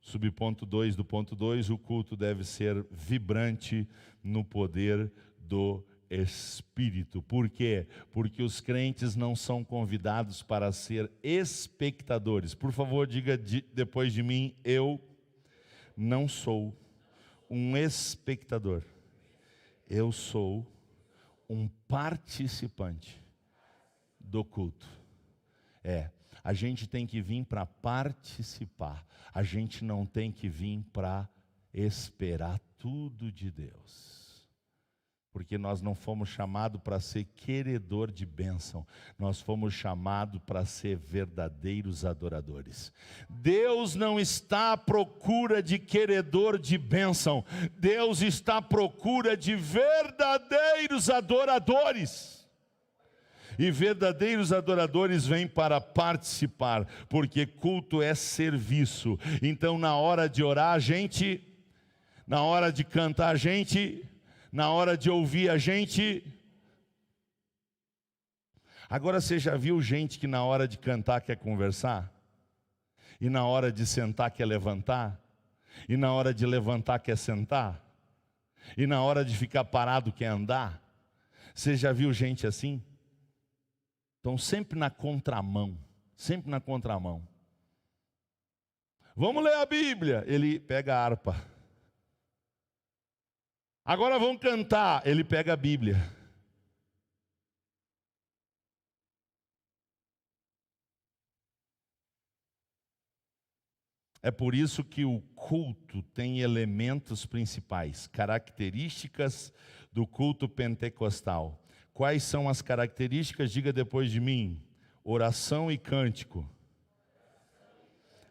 subponto 2 do ponto 2, o culto deve ser vibrante no poder do Espírito. Por quê? Porque os crentes não são convidados para ser espectadores. Por favor, diga depois de mim: eu não sou um espectador. Eu sou um participante do culto. A gente tem que vir para participar. A gente não tem que vir para esperar tudo de Deus. Porque nós não fomos chamados para ser queredor de bênção. Nós fomos chamados para ser verdadeiros adoradores. Deus não está à procura de queredor de bênção. Deus está à procura de verdadeiros adoradores. E verdadeiros adoradores vêm para participar, porque culto é serviço. Então, na hora de orar, a gente, na hora de cantar, a gente, na hora de ouvir, a gente. Agora, você já viu gente que na hora de cantar quer conversar? E na hora de sentar quer levantar? E na hora de levantar quer sentar? E na hora de ficar parado quer andar? Você já viu gente assim? Então sempre na contramão, sempre na contramão. Vamos ler a Bíblia, ele pega a harpa. Agora vamos cantar, ele pega a Bíblia. É por isso que o culto tem elementos principais, características do culto pentecostal. Quais são as características? Diga depois de mim: oração e cântico,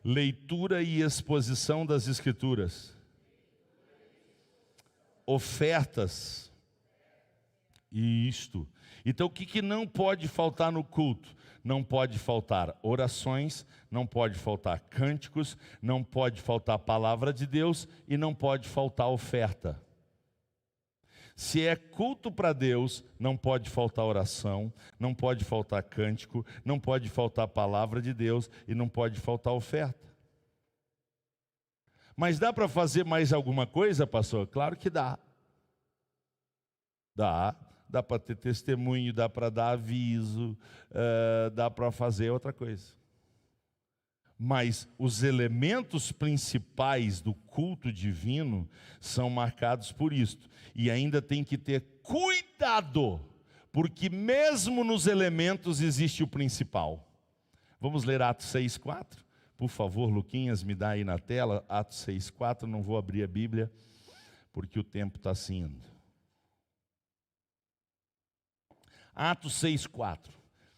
leitura e exposição das Escrituras, ofertas e isto. Então o que não pode faltar no culto? Não pode faltar orações, não pode faltar cânticos, não pode faltar palavra de Deus e não pode faltar oferta. Se é culto para Deus, não pode faltar oração, não pode faltar cântico, não pode faltar palavra de Deus e não pode faltar oferta. Mas dá para fazer mais alguma coisa, pastor? Claro que dá. Dá para ter testemunho, dá para dar aviso, dá para fazer outra coisa. Mas os elementos principais do culto divino são marcados por isto. E ainda tem que ter cuidado, porque mesmo nos elementos existe o principal. Vamos ler Atos 6,4? Por favor, Luquinhas, me dá aí na tela, Atos 6,4, não vou abrir a Bíblia, porque o tempo está se indo. Atos 6,4.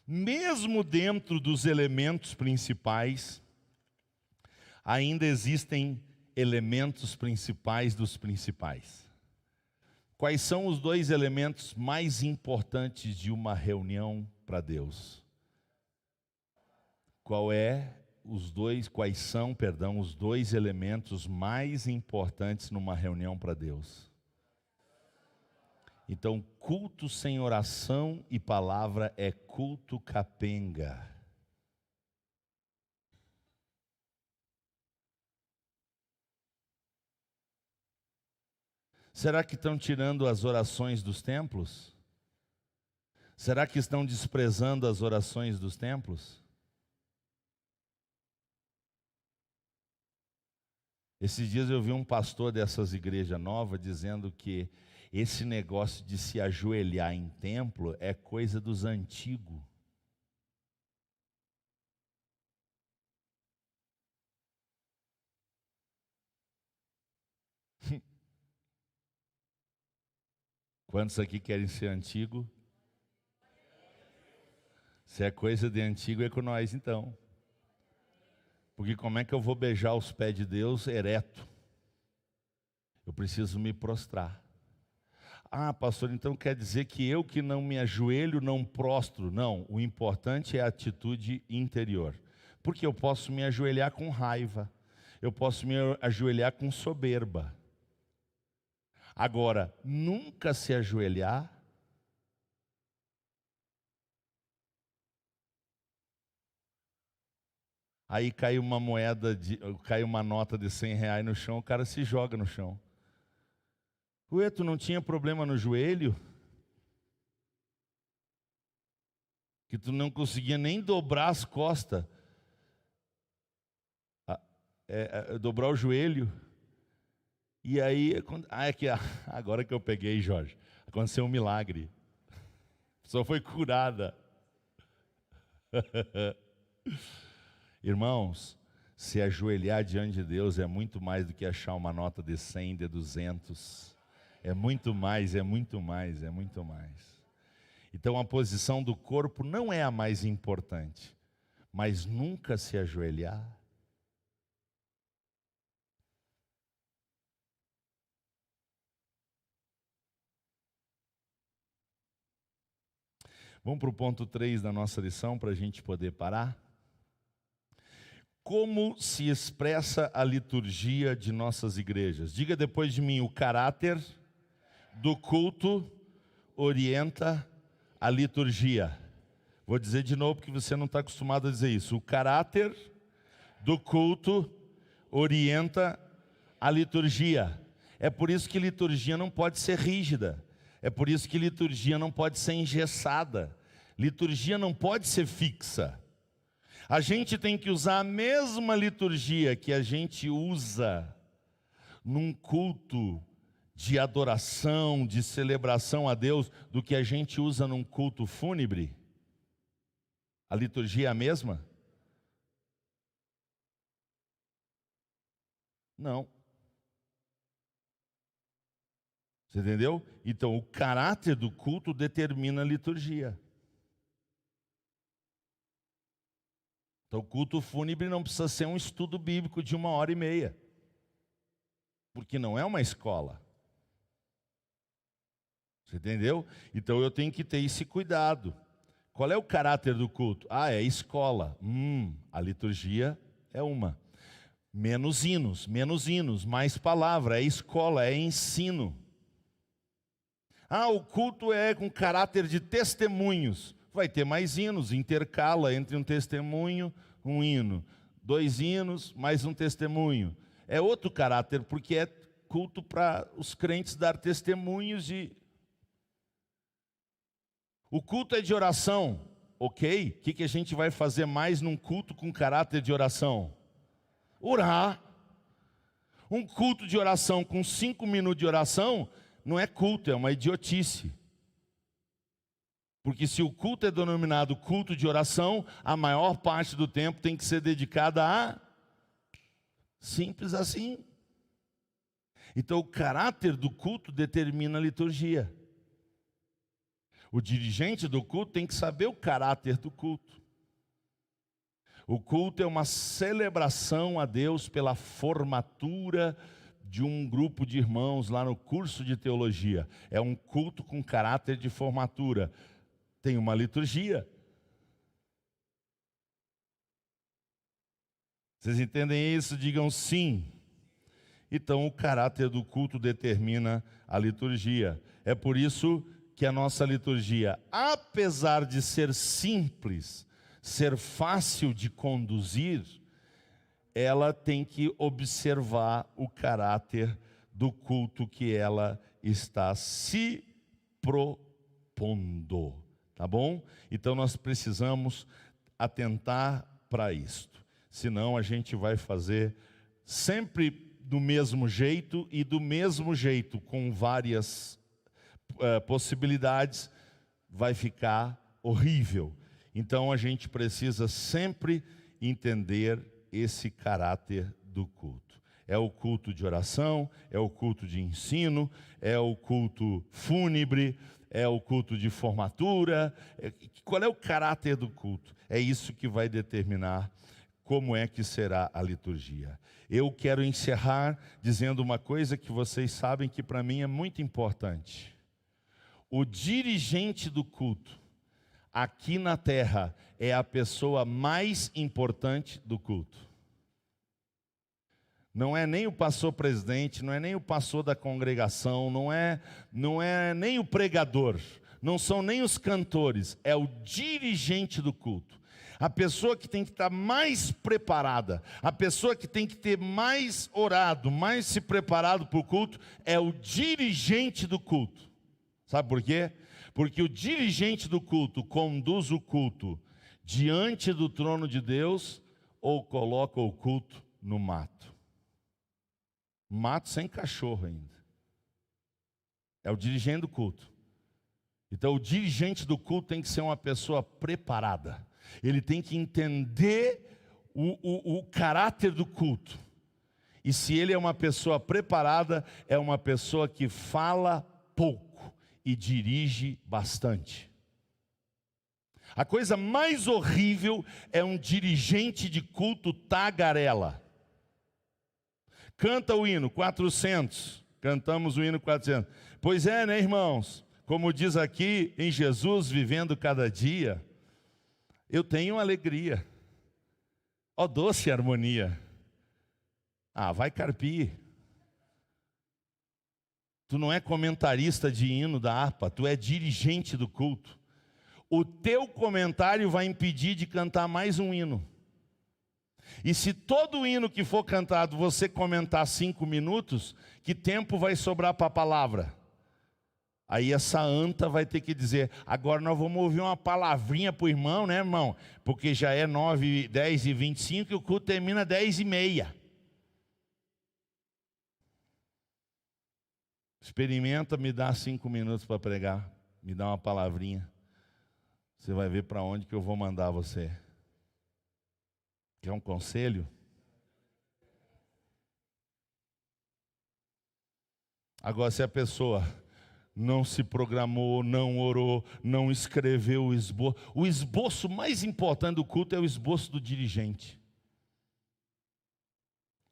Mesmo dentro dos elementos principais, ainda existem elementos principais dos principais. Quais são os dois elementos mais importantes de uma reunião para Deus? Quais são os dois elementos mais importantes numa reunião para Deus? Então, culto sem oração e palavra é culto capenga. Será que estão tirando as orações dos templos? Será que estão desprezando as orações dos templos? Esses dias eu vi um pastor dessas igrejas novas dizendo que esse negócio de se ajoelhar em templo é coisa dos antigos. Quantos aqui querem ser antigo? Se é coisa de antigo, é com nós então. Porque como é que eu vou beijar os pés de Deus ereto? Eu preciso me prostrar. Ah, pastor, então quer dizer que eu que não me ajoelho, não prostro. Não, o importante é a atitude interior. Porque eu posso me ajoelhar com raiva, eu posso me ajoelhar com soberba. Agora, nunca se ajoelhar, aí cai uma nota de R$100 no chão, o cara se joga no chão. Ué, tu não tinha problema no joelho? Que tu não conseguia nem dobrar as costas, dobrar o joelho. E aí, agora que eu peguei, Jorge, aconteceu um milagre. A pessoa foi curada. Irmãos, se ajoelhar diante de Deus é muito mais do que achar uma nota de 100, de 200. É muito mais, é muito mais, é muito mais. Então a posição do corpo não é a mais importante, mas nunca se ajoelhar. Vamos para o ponto 3 da nossa lição para a gente poder parar. Como se expressa a liturgia de nossas igrejas? Diga depois de mim: o caráter do culto orienta a liturgia. Vou dizer de novo porque você não está acostumado a dizer isso. O caráter do culto orienta a liturgia. É por isso que liturgia não pode ser rígida. É por isso que liturgia não pode ser engessada. Liturgia não pode ser fixa. A gente tem que usar a mesma liturgia que a gente usa num culto de adoração, de celebração a Deus, do que a gente usa num culto fúnebre. A liturgia é a mesma? Não. Você entendeu? Então, o caráter do culto determina a liturgia. Então, o culto fúnebre não precisa ser um estudo bíblico de 1h30, porque não é uma escola. Você entendeu? Então, eu tenho que ter esse cuidado. Qual é o caráter do culto? É escola. A liturgia é uma. Menos hinos, mais palavra, é escola, é ensino. O culto é com caráter de testemunhos. Vai ter mais hinos, intercala entre um testemunho, um hino. 2 hinos, mais um testemunho. É outro caráter, porque é culto para os crentes dar testemunhos e... O culto é de oração, ok? O que a gente vai fazer mais num culto com caráter de oração? Orar. Um culto de oração com 5 minutos de oração não é culto, é uma idiotice. Porque se o culto é denominado culto de oração, a maior parte do tempo tem que ser dedicada a... Simples assim. Então o caráter do culto determina a liturgia. O dirigente do culto tem que saber o caráter do culto. O culto é uma celebração a Deus pela formatura de um grupo de irmãos lá no curso de teologia. É um culto com caráter de formatura. Tem uma liturgia. Vocês entendem isso? Digam sim. Então, o caráter do culto determina a liturgia. É por isso que a nossa liturgia, apesar de ser simples, ser fácil de conduzir, ela tem que observar o caráter do culto que ela está se propondo. Tá bom? Então nós precisamos atentar para isto. Senão a gente vai fazer sempre do mesmo jeito e do mesmo jeito, com várias possibilidades, vai ficar horrível. Então a gente precisa sempre entender esse caráter do culto. É o culto de oração, é o culto de ensino, é o culto fúnebre, é o culto de formatura. Qual é o caráter do culto? É isso que vai determinar como é que será a liturgia. Eu quero encerrar dizendo uma coisa que vocês sabem que para mim é muito importante. O dirigente do culto, aqui na terra, é a pessoa mais importante do culto. Não é nem o pastor presidente, não é nem o pastor da congregação, não é nem o pregador, não são nem os cantores, é o dirigente do culto. A pessoa que tem que estar mais preparada, a pessoa que tem que ter mais orado, mais se preparado para o culto, é o dirigente do culto. Sabe por quê? Porque o dirigente do culto conduz o culto diante do trono de Deus ou coloca o culto no mato. Mato sem cachorro ainda. É o dirigente do culto. Então o dirigente do culto tem que ser uma pessoa preparada. Ele tem que entender o caráter do culto. E se ele é uma pessoa preparada, é uma pessoa que fala pouco e dirige bastante. A coisa mais horrível é um dirigente de culto tagarela. Canta o hino 400, cantamos o hino 400. Pois é, né, irmãos? Como diz aqui, em Jesus vivendo cada dia, eu tenho alegria. Ó doce harmonia. Vai carpir. Tu não é comentarista de hino da harpa, tu é dirigente do culto. O teu comentário vai impedir de cantar mais um hino. E se todo hino que for cantado você comentar 5 minutos, que tempo vai sobrar para a palavra? Aí essa anta vai ter que dizer, agora nós vamos ouvir uma palavrinha para o irmão, né, irmão? Porque já é 9, 10 e 25 e o culto termina 10 e meia. Experimenta, me dá 5 minutos para pregar, me dá uma palavrinha. Você vai ver para onde que eu vou mandar você. Quer um conselho? Agora, se a pessoa não se programou, não orou, não escreveu o esboço mais importante do culto é o esboço do dirigente.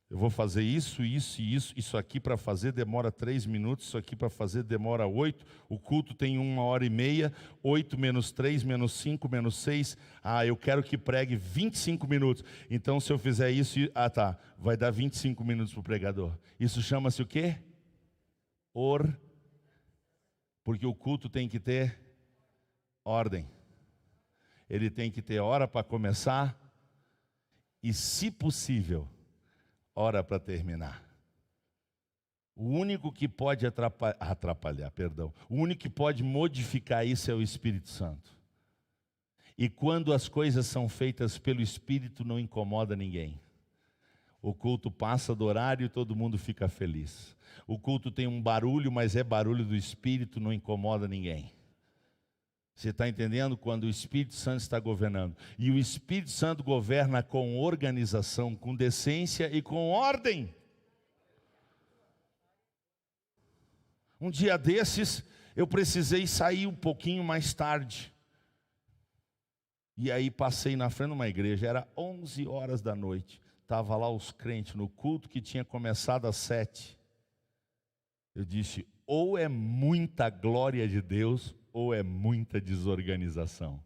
Eu vou fazer isso, isso e isso. Isso aqui para fazer demora 3 minutos, isso aqui para fazer demora 8. O culto tem 1h30, 8 menos 3, menos 5, menos 6. Eu quero que pregue 25 minutos. Então, se eu fizer isso, vai dar 25 minutos para o pregador. Isso chama-se o quê? Porque o culto tem que ter ordem. Ele tem que ter hora para começar e, se possível, hora para terminar. O único que pode o único que pode modificar isso é o Espírito Santo. E quando as coisas são feitas pelo Espírito, não incomoda ninguém. O culto passa do horário e todo mundo fica feliz. O culto tem um barulho, mas é barulho do Espírito, não incomoda ninguém. Você está entendendo? Quando o Espírito Santo está governando. E o Espírito Santo governa com organização, com decência e com ordem. Um dia desses, eu precisei sair um pouquinho mais tarde. E aí passei na frente de uma igreja, era 11 horas da noite. Estava lá os crentes no culto que tinha começado às 7. Eu disse, ou é muita glória de Deus, ou é muita desorganização.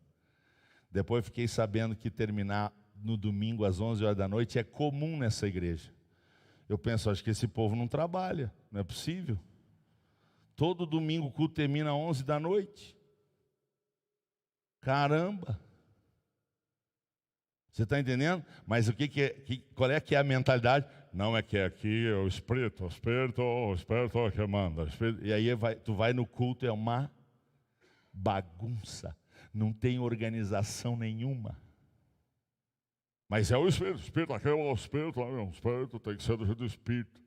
Depois fiquei sabendo que terminar no domingo às 11 horas da noite é comum nessa igreja. Eu penso, acho que esse povo não trabalha, não é possível. Todo domingo o culto termina às 11 da noite. Caramba! Você está entendendo? Mas o qual é que é a mentalidade? Não, é que aqui é o Espírito que manda. E aí tu vai no culto, é uma bagunça, não tem organização nenhuma. Mas é o Espírito aqui é o Espírito tem que ser do jeito do Espírito.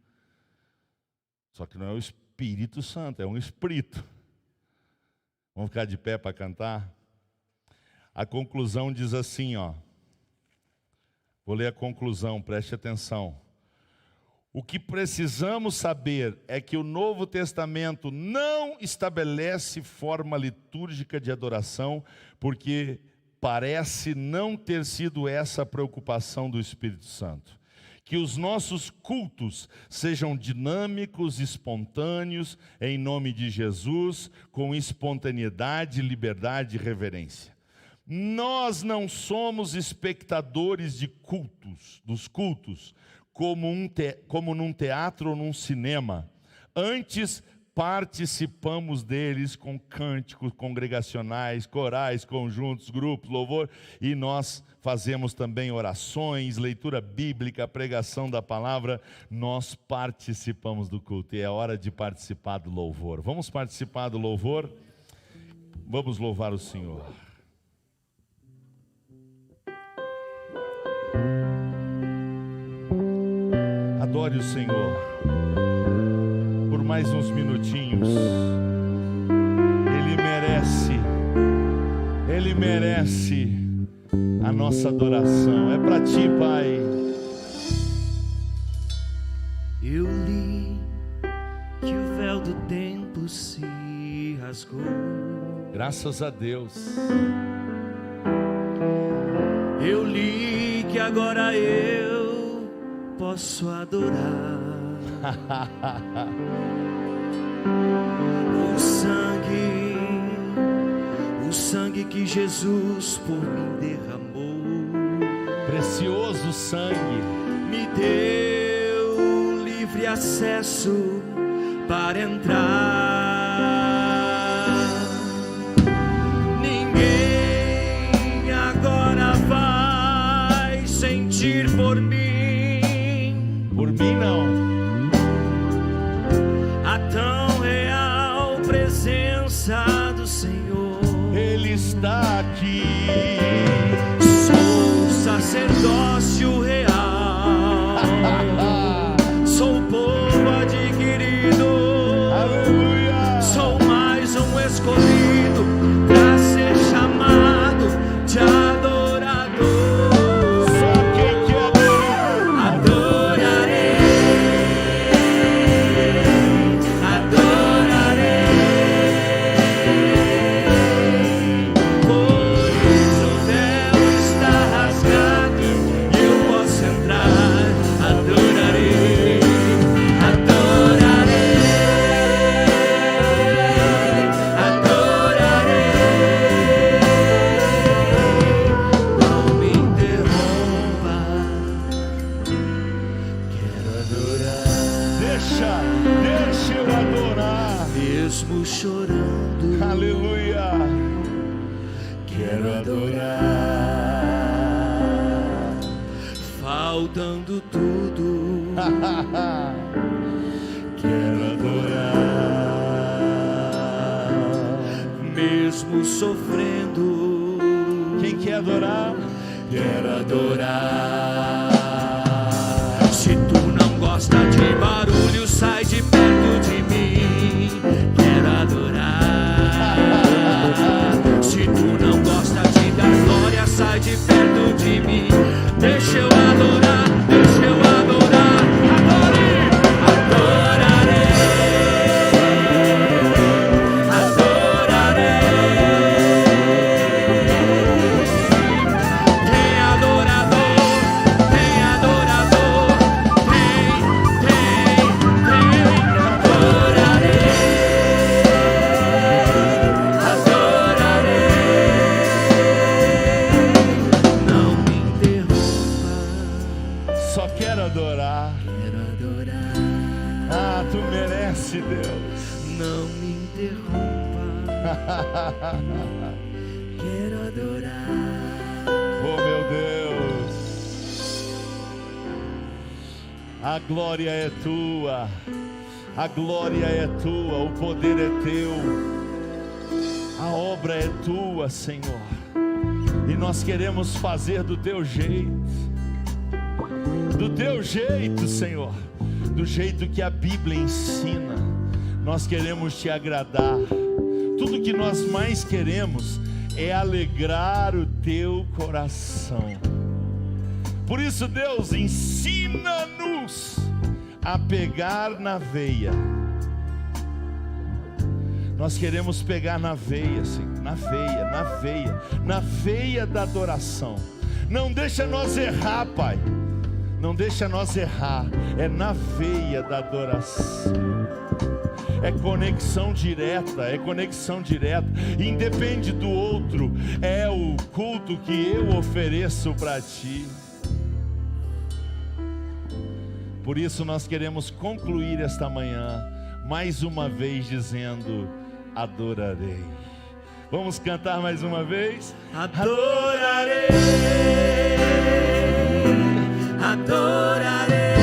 Só que não é o Espírito Santo, é um Espírito. Vamos ficar de pé para cantar? A conclusão diz assim, vou ler a conclusão, preste atenção. O que precisamos saber é que o Novo Testamento não estabelece forma litúrgica de adoração, porque parece não ter sido essa a preocupação do Espírito Santo. Que os nossos cultos sejam dinâmicos, espontâneos, em nome de Jesus, com espontaneidade, liberdade e reverência. Nós não somos espectadores dos cultos, como num teatro ou num cinema. Antes, participamos deles com cânticos congregacionais, corais, conjuntos, grupos, louvor, e nós fazemos também orações, leitura bíblica, pregação da palavra. Nós participamos do culto e é hora de participar do louvor. Vamos participar do louvor? Vamos louvar o Senhor. Adore o Senhor por mais uns minutinhos. Ele merece a nossa adoração. É para ti, Pai. Eu li que o véu do tempo se rasgou. Graças a Deus. Eu li que agora eu posso adorar. O sangue que Jesus por mim derramou, precioso sangue, me deu livre acesso para entrar. Ninguém agora vai sentir por mim. Por mim não. A tão real presença do Senhor. Ele está aqui. Sou sacerdócio real. Sou povo adquirido. Aleluia. Sou mais um escolhido para ser chamado de adorador. Só quem quer adorar. Adorarei, adorarei. Pois o véu está rasgado e eu posso entrar. Adorarei, adorarei, adorarei. Não me interrompa, quero adorar. Deixa eu adorar. Mesmo chorando, Aleluia. quero adorar. Faltando tudo, quero adorar. Mesmo sofrendo, Quem quer adorar? quero adorar. Se tu não gosta de barulho, sai de perto de mim. Quero adorar. Se tu não gosta de dar glória, sai de perto de mim. Deixa eu adorar, deixa eu adorar. Adorarei, adorarei, adorarei. Tem adorador, tem adorador, tem. Adorarei, adorarei. Não me interrompa, Só quero adorar. quero adorar. Ah, tu merece, Deus. Não me interrompa, quero adorar. Oh, meu Deus. A glória é tua. A glória é tua. O poder é teu. A obra é tua, Senhor. E nós queremos fazer do teu jeito. Do teu jeito, Senhor. Do jeito que a Bíblia ensina. Nós queremos te agradar. Tudo que nós mais queremos é alegrar o teu coração. Por isso, Deus, ensina-nos a pegar na veia. Nós queremos pegar na veia, Senhor, na veia da adoração. Não deixa nós errar, Pai. Não deixa nós errar. É na veia da adoração. É conexão direta, independe do outro, é o culto que eu ofereço para ti. Por isso nós queremos concluir esta manhã, mais uma vez dizendo, adorarei. Vamos cantar mais uma vez? Adorarei, adorarei.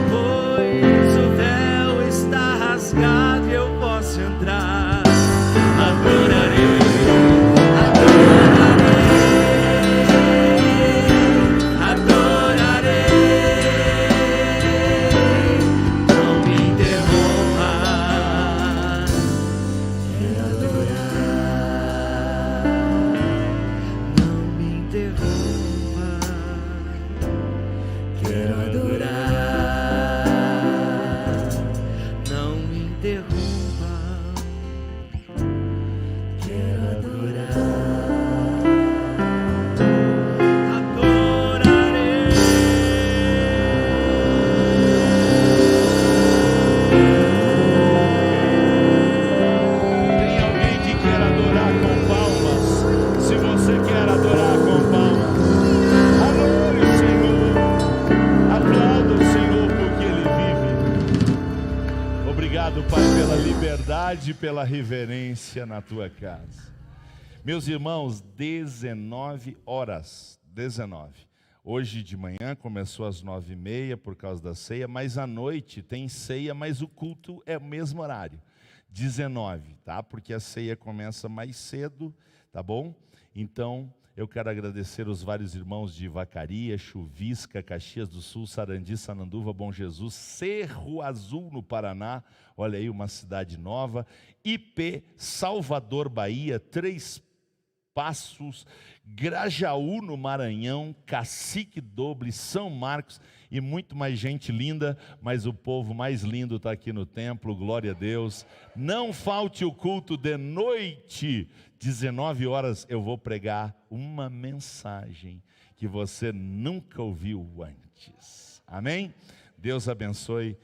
Pois o véu está rasgado e eu posso entrar. Adorarei, adorarei, adorarei. Não me interrompa, quero adorar. Não me interrompa, quero adorar. Não me interrompa, quero adorar. Adorarei. Tem alguém que quer adorar com palmas? Se você quer adorar com palmas, adore o Senhor, aplauda o Senhor porque Ele vive. Obrigado, Pai, pela liberdade e pela reverência na Tua casa. Meus irmãos, 19 horas, 19. Hoje de manhã começou às 9h30 por causa da ceia, mas à noite tem ceia, mas o culto é o mesmo horário, 19, tá? Porque a ceia começa mais cedo, tá bom? Então, eu quero agradecer os vários irmãos de Vacaria, Chuvisca, Caxias do Sul, Sarandi, Sananduva, Bom Jesus, Cerro Azul no Paraná, olha aí uma cidade nova, IP, Salvador, Bahia, Três Passos, Grajaú no Maranhão, Cacique Doble, São Marcos e muito mais gente linda, mas o povo mais lindo está aqui no templo, glória a Deus. Não falte o culto de noite, 19 horas eu vou pregar uma mensagem que você nunca ouviu antes, amém? Deus abençoe